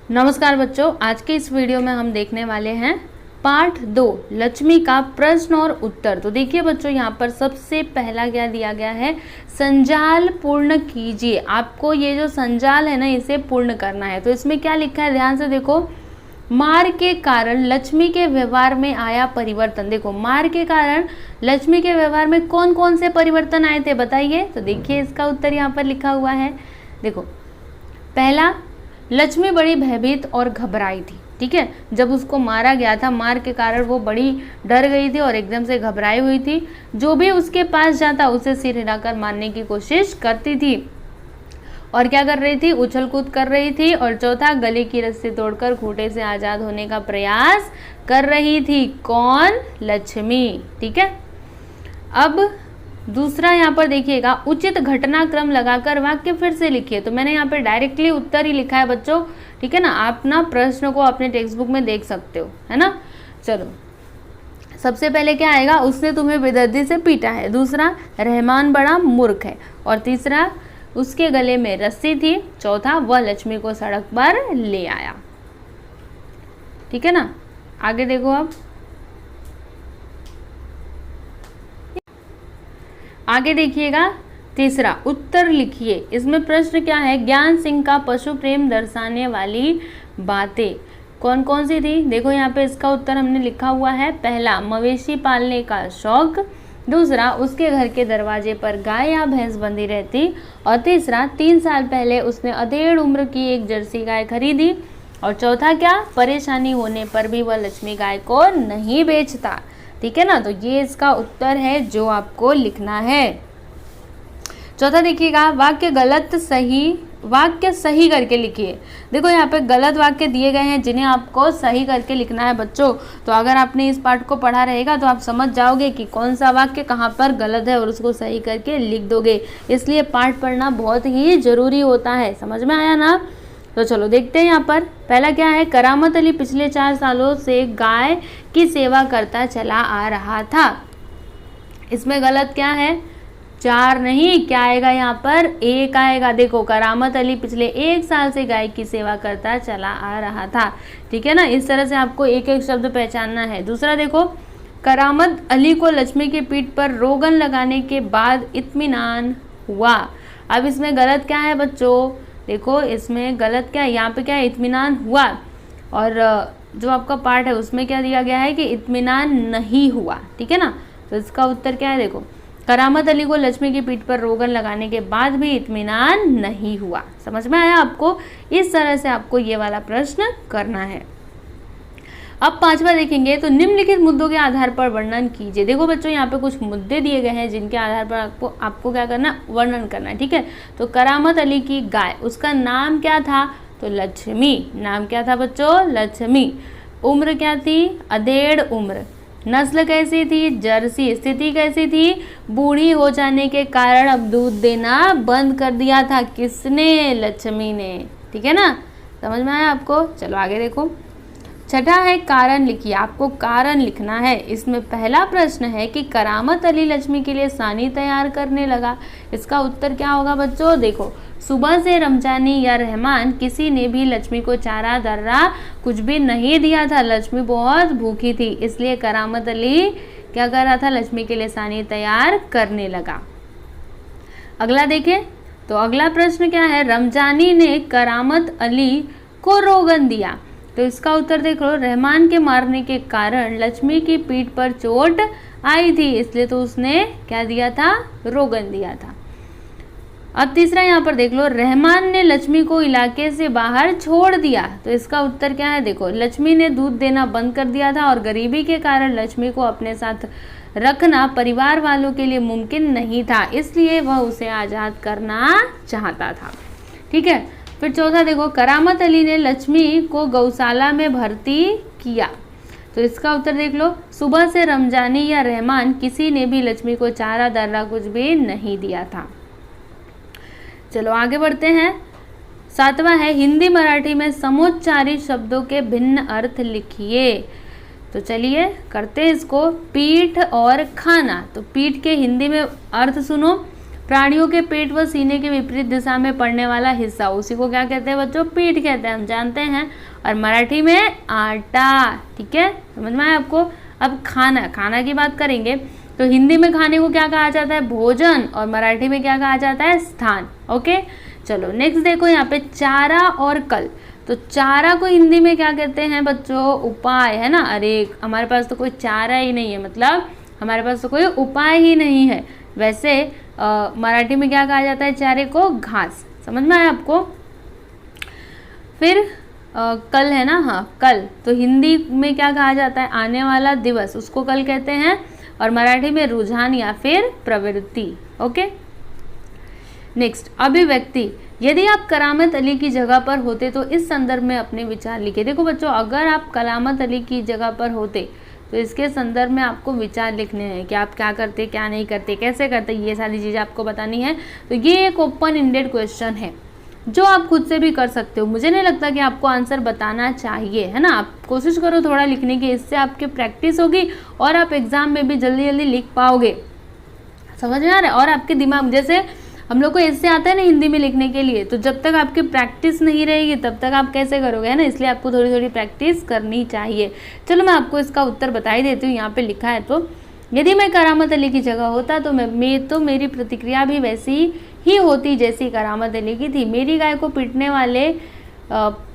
नमस्कार बच्चों, आज के इस वीडियो में हम देखने वाले हैं पार्ट 2 लक्ष्मी का प्रश्न और उत्तर। तो देखिए बच्चों, यहाँ पर सबसे पहला क्या दिया गया है, संजाल पूर्ण कीजिए। आपको ये जो संजाल है ना, इसे पूर्ण करना है। तो इसमें क्या लिखा है, ध्यान से देखो। मार के कारण लक्ष्मी के व्यवहार में आया परिवर्तन। देखो, मार के कारण लक्ष्मी के व्यवहार में कौन कौन से परिवर्तन आए थे बताइए। तो देखिए इसका उत्तर यहाँ पर लिखा हुआ है। देखो, पहला, लक्ष्मी बड़ी भयभीत और घबराई थी। ठीक है, जब उसको मारा गया था, मार के कारण वो बड़ी डर गई थी और एकदम से घबराई हुई थी। जो भी उसके पास जाता उसे सिर हिलाकर मारने की कोशिश करती थी और क्या कर रही थी, उछल कूद कर रही थी। और चौथा, गले की रस्सी तोड़कर खूंटे से आजाद होने का प्रयास कर रही थी। कौन? लक्ष्मी। ठीक है, अब दूसरा यहाँ पर देखिएगा, उचित घटनाक्रम लगाकर वाक्य फिर से लिखिए। तो मैंने यहाँ पे डायरेक्टली उत्तर ही लिखा है बच्चों। ठीक है ना, आप ना प्रश्न को अपने टेक्स्ट बुक में देख सकते हो, है ना। चलो, सबसे पहले क्या आएगा, उसने तुम्हें बेदर्दी से पीटा है। दूसरा, रहमान बड़ा मूर्ख है। और तीसरा, उसके गले में रस्सी थी। चौथा, वह लक्ष्मी को सड़क पर ले आया। ठीक है ना, आगे देखो। अब आगे देखिएगा, तीसरा, उत्तर लिखिए। इसमें प्रश्न क्या है, ज्ञान सिंह का पशु प्रेम दर्शाने वाली बातें कौन कौन सी थी। देखो यहाँ पे इसका उत्तर हमने लिखा हुआ है। पहला, मवेशी पालने का शौक। दूसरा, उसके घर के दरवाजे पर गाय या भैंस बंधी रहती। और तीसरा, 3 साल पहले उसने अधेड़ उम्र की एक जर्सी गाय खरीदी। और चौथा क्या, परेशानी होने पर भी वह लक्ष्मी गाय को नहीं बेचता। ठीक है ना, तो ये इसका उत्तर है जो आपको लिखना है। चौथा देखिएगा, वाक्य सही करके लिखिए। देखो यहाँ पे गलत वाक्य दिए गए हैं जिन्हें आपको सही करके लिखना है बच्चों। तो अगर आपने इस पार्ट को पढ़ा रहेगा तो आप समझ जाओगे कि कौन सा वाक्य कहाँ पर गलत है और उसको सही करके लिख दोगे। इसलिए पार्ट पढ़ना बहुत ही जरूरी होता है। समझ में आया ना। तो चलो देखते हैं यहाँ पर। पहला क्या है, करामत अली पिछले 4 सालों से गाय की सेवा करता चला आ रहा था। इसमें गलत क्या है, 4 नहीं, क्या आएगा यहाँ पर, 1 आएगा। देखो, करामत अली पिछले 1 साल से गाय की सेवा करता चला आ रहा था। ठीक है ना, इस तरह से आपको एक एक शब्द पहचानना है। दूसरा देखो, करामत अली को लक्ष्मी की पीठ पर रोगन लगाने के बाद इत्मीनान हुआ। अब इसमें गलत क्या है बच्चों, देखो इसमें गलत क्या है, यहाँ पे क्या है, इत्मीनान हुआ। और जो आपका पार्ट है उसमें क्या दिया गया है कि इत्मीनान नहीं हुआ। ठीक है ना, तो इसका उत्तर क्या है, देखो, करामत अली को लक्ष्मी की पीठ पर रोगन लगाने के बाद भी इत्मीनान नहीं हुआ। समझ में आया आपको। इस तरह से आपको ये वाला प्रश्न करना है। अब 5वां देखेंगे, तो निम्नलिखित मुद्दों के आधार पर वर्णन कीजिए। देखो बच्चों, यहाँ पे कुछ मुद्दे दिए गए हैं जिनके आधार पर आपको क्या करना, वर्णन करना है। ठीक है, तो करामत अली की गाय, उसका नाम क्या था, तो लक्ष्मी। नाम क्या था बच्चों, लक्ष्मी। उम्र क्या थी, अधेड़ उम्र। नस्ल कैसी थी, जर्सी। स्थिति कैसी थी, बूढ़ी हो जाने के कारण अब दूध देना बंद कर दिया था। किसने, लक्ष्मी ने। ठीक है ना, समझ में आया आपको। चलो आगे देखो। छठा है, कारण लिखिए। आपको कारण लिखना है। इसमें पहला प्रश्न है कि करामत अली लक्ष्मी के लिए सानी तैयार करने लगा। इसका उत्तर क्या होगा बच्चों, देखो, सुबह से रमजानी या रहमान किसी ने भी लक्ष्मी को चारा दर्रा कुछ भी नहीं दिया था। लक्ष्मी बहुत भूखी थी, इसलिए करामत अली क्या कर रहा था, लक्ष्मी के लिए सानी तैयार करने लगा। अगला देखें, तो अगला प्रश्न क्या है, रमजानी ने करामत अली को रोगन दिया। तो इसका उत्तर देखो, रहमान के मारने के कारण लक्ष्मी की पीठ पर चोट आई थी, इसलिए तो उसने क्या दिया था, रोगन दिया था। अब तीसरा यहाँ पर देख लो, रहमान ने लक्ष्मी को इलाके से बाहर छोड़ दिया। तो इसका उत्तर क्या है, देखो, लक्ष्मी ने दूध देना बंद कर दिया था और गरीबी के कारण लक्ष्मी को अपने साथ रखना परिवार वालों के लिए मुमकिन नहीं था, इसलिए वह उसे आज़ाद करना चाहता था। ठीक है, फिर चौथा देखो, करामत अली ने लक्ष्मी को गौशाला में भर्ती किया। तो इसका उत्तर देख लो, सुबह से रमजानी या रहमान किसी ने भी लक्ष्मी को चारा दर्रा कुछ भी नहीं दिया था। चलो आगे बढ़ते हैं। 7वां है, हिंदी मराठी में समोच्चारित शब्दों के भिन्न अर्थ लिखिए। तो चलिए करते हैं इसको। पीठ और खाना। तो पीठ के हिंदी में अर्थ सुनो, प्राणियों के पेट व सीने के विपरीत दिशा में पड़ने वाला हिस्सा, उसी को क्या कहते हैं बच्चों? पीठ कहते हैं, हम जानते हैं। और मराठी में आटा, ठीक है, समझ में आया आपको। अब खाना की बात करेंगे तो हिंदी में खाने को क्या कहा जाता है? भोजन, और मराठी में क्या कहा जाता है? स्थान। ओके, चलो नेक्स्ट देखो यहाँ पे चारा और कल। तो चारा को हिंदी में क्या कहते हैं बच्चों? उपाय, है ना। अरे हमारे पास तो कोई चारा ही नहीं है, मतलब हमारे पास तो कोई उपाय ही नहीं है। वैसे मराठी में क्या कहा जाता है चारे को? घास। समझ में आया आपको। फिर कल है ना, हाँ कल, तो हिंदी में क्या कहा जाता है? आने वाला दिवस, उसको कल कहते हैं। और मराठी में रुझान या फिर प्रवृत्ति। ओके, नेक्स्ट अभिव्यक्ति। यदि आप करामत अली की जगह पर होते तो इस संदर्भ में अपने विचार लिखे। देखो बच्चों, अगर आप करामत अली की जगह पर होते तो इसके संदर्भ में आपको विचार लिखने हैं कि आप क्या करते, क्या नहीं करते, कैसे करते, ये सारी चीज़ें आपको बतानी है। तो ये एक ओपन एंडेड क्वेश्चन है जो आप खुद से भी कर सकते हो। मुझे नहीं लगता कि आपको आंसर बताना चाहिए, है ना। आप कोशिश करो थोड़ा लिखने की, इससे आपकी प्रैक्टिस होगी और आप एग्जाम में भी जल्दी जल्दी लिख पाओगे। समझ में आ रहा है। और आपके दिमाग, जैसे हम लोग को ऐसे आता है ना हिंदी में लिखने के लिए, तो जब तक आपकी प्रैक्टिस नहीं रहेगी तब तक आप कैसे करोगे, है ना। इसलिए आपको थोड़ी थोड़ी प्रैक्टिस करनी चाहिए। चलो मैं आपको इसका उत्तर बता ही देती हूँ। यहाँ पे लिखा है, तो यदि मैं करामत अली की जगह होता तो मेरी प्रतिक्रिया भी वैसी ही होती जैसी करामत अली की थी। मेरी गाय को पीटने वाले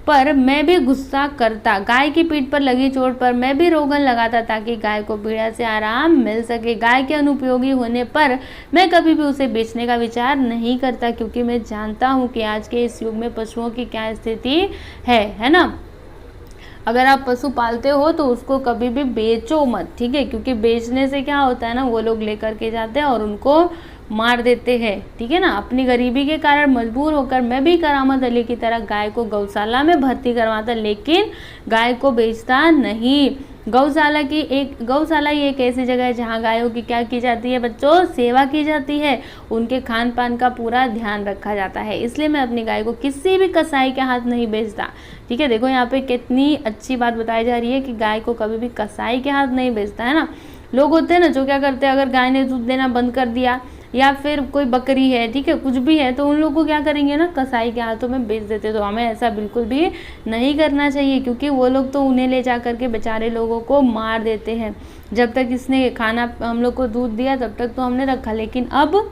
पर मैं भी गुस्सा करता, गाय की पीठ पर लगी चोट पर मैं भी रोगन लगाता ताकि गाय को पीड़ा से आराम मिल सके। गाय के अनुपयोगी होने पर मैं कभी भी उसे बेचने का विचार नहीं करता, क्योंकि मैं जानता हूँ कि आज के इस युग में पशुओं की क्या स्थिति है ना। अगर आप पशु पालते हो तो उसको कभी भी बेचो मत, ठीक है, क्योंकि बेचने से क्या होता है ना, वो लोग लेकर के जाते हैं और उनको मार देते हैं, ठीक है ना। अपनी गरीबी के कारण मजबूर होकर मैं भी करामत अली की तरह गाय को गौशाला में भर्ती करवाता, लेकिन गाय को बेचता नहीं। गौशाला ही एक ऐसी जगह है जहाँ गायों की क्या की जाती है बच्चों? सेवा की जाती है, उनके खान पान का पूरा ध्यान रखा जाता है। इसलिए मैं अपनी गाय को किसी भी कसाई के हाथ नहीं बेचता, ठीक है। देखो यहाँ पे कितनी अच्छी बात बताई जा रही है कि गाय को कभी भी कसाई के हाथ नहीं बेचता, है ना। लोग होते हैं ना जो क्या करते हैं, अगर गाय ने दूध देना बंद कर दिया या फिर कोई बकरी है, ठीक है, कुछ भी है, तो उन लोगों को क्या करेंगे ना, कसाई के हाथों में बेच देते। तो हमें ऐसा बिल्कुल भी नहीं करना चाहिए, क्योंकि वो लोग तो उन्हें ले जा करके बेचारे लोगों को मार देते हैं। जब तक इसने खाना हम लोग को दूध दिया तब तक तो हमने रखा, लेकिन अब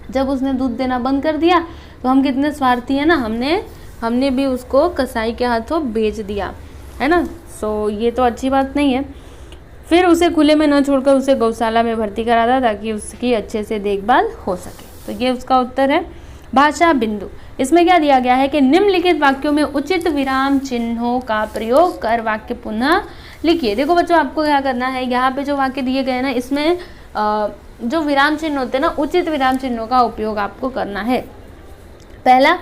जब उसने दूध देना बंद कर दिया तो हम कितने स्वार्थी है ना, हमने भी उसको कसाई के हाथों बेच दिया, है ना। सो ये तो अच्छी बात नहीं है। फिर उसे खुले में न छोड़कर उसे गौशाला में भर्ती करा था ताकि उसकी अच्छे से देखभाल हो सके। तो ये उसका उत्तर है। भाषा बिंदु, इसमें क्या दिया गया है कि निम्नलिखित वाक्यों में उचित विराम चिन्हों का प्रयोग कर वाक्य पुनः लिखिए। देखो बच्चों, आपको क्या करना है, यहाँ पे जो वाक्य दिए गए ना, इसमें जो विराम चिन्ह होते हैं ना, उचित विराम चिन्हों का उपयोग आपको करना है। पहला,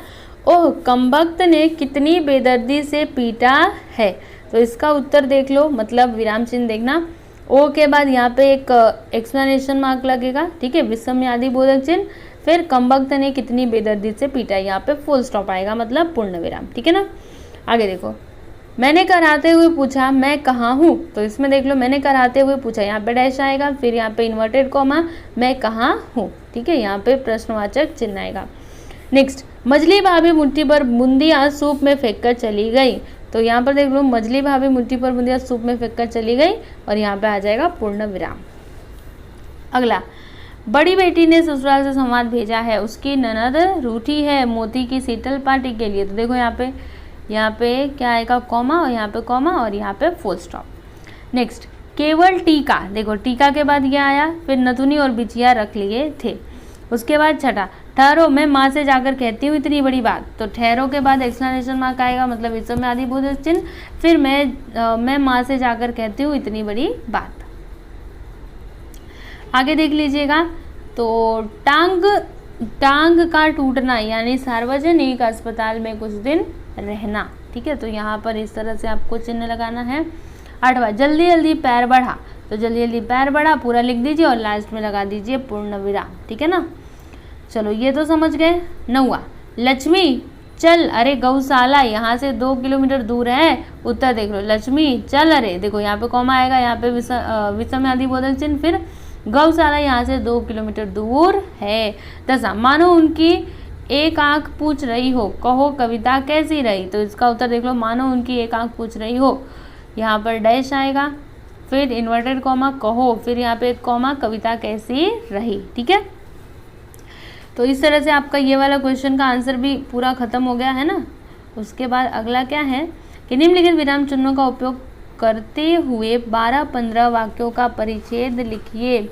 ओह कमबख्त ने कितनी बेदर्दी से पीटा है। तो इसका उत्तर देख लो, मतलब विराम चिन्ह देखना। ओ के बाद यहाँ पे एक एक्सप्लेनेशन मार्क लगेगा, ठीक है, विस्मयादि बोधक चिन्ह। फिर कमबख्त ने कितनी बेदर्दी से पीटा, यहाँ पे फुल स्टॉप आएगा, मतलब पूर्ण विराम, ठीक है ना। आगे देखो, मैंने कराते हुए पूछा मैं कहाँ हूँ। तो इसमें देख लो, मैंने कराते हुए पूछा, यहाँ पे डैश आएगा, फिर यहाँ पे इन्वर्टेड कॉमा, मैं कहाँ हूँ, ठीक है, यहाँ पे प्रश्नवाचक चिन्ह आएगा। नेक्स्ट, मछली भाभी मुट्ठी पर बूंदिया सूप में फेंक कर चली गई। तो यहाँ पर देख लो, मछली भाभी मुट्ठी पर बूंदिया सूप में फेंक कर चली गई, और यहाँ पे आ जाएगा पूर्ण विराम। अगला, बड़ी बेटी ने ससुराल से संवाद भेजा है, उसकी ननद रूठी है मोती की शीतल पार्टी के लिए। तो देखो यहाँ पे क्या आएगा, कॉमा, और यहाँ पे कॉमा, और यहाँ पे फुल स्टॉप। नेक्स्ट, केवल टीका, देखो टीका के बाद ये आया, फिर नथुनी और बिछिया रख लिए थे। उसके बाद छठा, ठहरो मैं माँ से जाकर कहती हूँ इतनी बड़ी बात। तो ठहरो के बाद एक्सप्लेनेशन मार्क आएगा, मतलब विस्मयादि बोधक चिन्ह। फिर मैं माँ से जाकर कहती हूँ इतनी बड़ी बात। आगे देख लीजिएगा, तो टांग का टूटना, यानी सार्वजनिक अस्पताल में कुछ दिन रहना, ठीक है। तो यहाँ पर इस तरह से आपको चिन्ह लगाना है। 8वां, जल्दी जल्दी पैर बढ़ा। तो जल्दी जल्दी पैर बढ़ा पूरा लिख दीजिए और लास्ट में लगा दीजिए पूर्ण विराम, ठीक है ना। चलो ये तो समझ गए। 9वां, लक्ष्मी चल, अरे गौशाला यहाँ से 2 किलोमीटर दूर है। उत्तर देख लो, लक्ष्मी चल, अरे देखो यहाँ पे कॉमा आएगा, यहाँ पे विस्मयादि बोधक चिन्ह, फिर गौशाला यहाँ से 2 किलोमीटर दूर है। 10 मानो उनकी एक आंख पूछ रही हो, कहो कविता कैसी रही। तो इसका उत्तर देख लो, मानो उनकी एक आंख पूछ रही हो, यहाँ पर डैश आएगा, फिर इन्वर्टेड कॉमा कहो, फिर यहाँ पे कॉमा कविता कैसी रही। ठीक है, तो इस तरह से आपका ये वाला क्वेश्चन का आंसर भी पूरा खत्म हो गया है ना। उसके बाद अगला क्या है कि निम्नलिखित विराम चिन्हों का उपयोग करते हुए 12-15 वाक्यों का परिच्छेद लिखिए।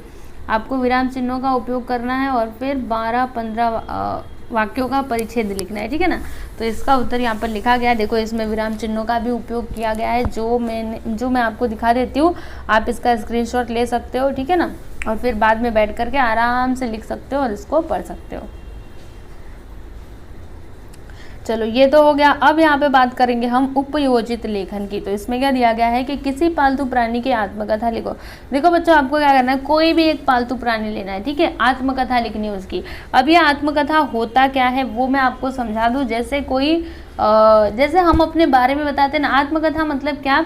आपको विराम चिन्हों का उपयोग करना है और फिर 12-15 वाक्यों का परिच्छेद लिखना है। ठीक है ना, तो इसका उत्तर यहाँ पर लिखा गया है। देखो इसमें विराम चिन्हों का भी उपयोग किया गया है, जो मैं आपको दिखा देती हूँ। आप इसका स्क्रीनशॉट ले सकते हो, ठीक है ना, और फिर बाद में बैठ करके आराम से लिख सकते हो और इसको पढ़ सकते हो। चलो ये तो हो गया। अब यहाँ पे बात करेंगे हम उपयोजित लेखन की। तो इसमें क्या दिया गया है कि किसी पालतू प्राणी की आत्मकथा लिखो। देखो बच्चों, आपको क्या करना है, कोई भी एक पालतू प्राणी लेना है, ठीक है, आत्मकथा लिखनी है उसकी। अब ये आत्मकथा होता क्या है वो मैं आपको समझा दूँ। जैसे हम अपने बारे में बताते हैं ना, आत्मकथा मतलब क्या,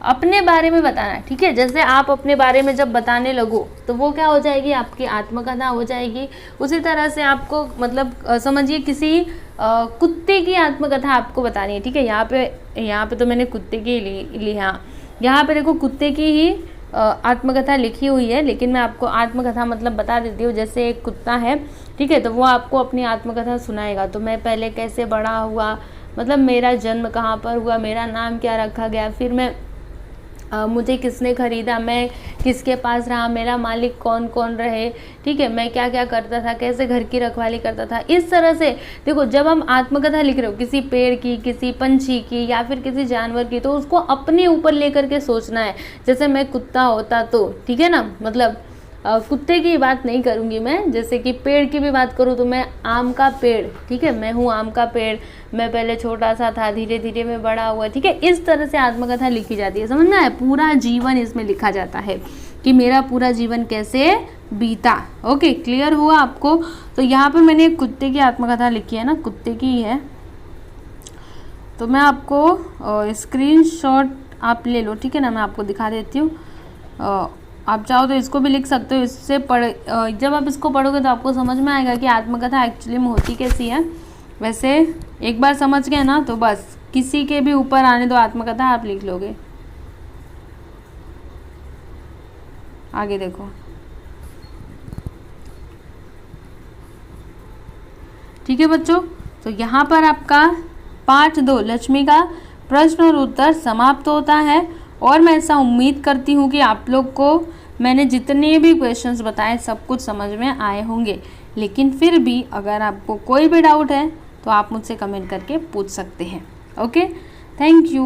अपने बारे में बताना। ठीक है, जैसे आप अपने बारे में जब बताने लगो तो वो क्या हो जाएगी, आपकी आत्मकथा हो जाएगी। उसी तरह से आपको मतलब समझिए किसी कुत्ते की आत्मकथा आपको बतानी है। ठीक है, यहाँ पे तो मैंने कुत्ते की ली। हाँ, यहाँ पे देखो कुत्ते की ही आत्मकथा लिखी हुई है, लेकिन मैं आपको आत्मकथा मतलब बता देती हूँ। जैसे एक कुत्ता है, ठीक है, तो वो आपको अपनी आत्मकथा सुनाएगा। तो मैं पहले कैसे बड़ा हुआ, मतलब मेरा जन्म कहाँ पर हुआ, मेरा नाम क्या रखा गया, फिर मुझे किसने खरीदा, मैं किसके पास रहा, मेरा मालिक कौन कौन रहे, ठीक है, मैं क्या क्या करता था, कैसे घर की रखवाली करता था। इस तरह से देखो, जब हम आत्मकथा लिख रहे हो किसी पेड़ की, किसी पंछी की या फिर किसी जानवर की, तो उसको अपने ऊपर लेकर के सोचना है। जैसे मैं कुत्ता होता तो, ठीक है ना, मतलब कुत्ते की बात नहीं करूँगी मैं। जैसे कि पेड़ की भी बात करूँ तो मैं आम का पेड़, ठीक है, मैं हूँ आम का पेड़, मैं पहले छोटा सा था, धीरे धीरे मैं बड़ा हुआ। ठीक है, इस तरह से आत्मकथा लिखी जाती है। समझना है, पूरा जीवन इसमें लिखा जाता है कि मेरा पूरा जीवन कैसे बीता। ओके, क्लियर हुआ आपको। तो यहाँ पे मैंने एक कुत्ते की आत्मकथा लिखी है ना, कुत्ते की ही है। तो मैं आपको स्क्रीनशॉट आप ले लो, ठीक है ना, मैं आपको दिखा देती हूँ। आप चाहो तो इसको भी लिख सकते हो। इससे जब आप इसको पढ़ोगे तो आपको समझ में आएगा कि आत्मकथा एक्चुअली में होती कैसी है। वैसे एक बार समझ गए ना तो बस किसी के भी ऊपर आने दो, आत्मकथा आप लिख लोगे। आगे देखो, ठीक है बच्चों। तो यहाँ पर आपका पाठ 2 लक्ष्मी का प्रश्न और उत्तर समाप्त होता है। और मैं ऐसा उम्मीद करती हूँ कि आप लोग को मैंने जितने भी क्वेश्चंस बताए सब कुछ समझ में आए होंगे। लेकिन फिर भी अगर आपको कोई भी डाउट है तो आप मुझसे कमेंट करके पूछ सकते हैं। Okay, thank you.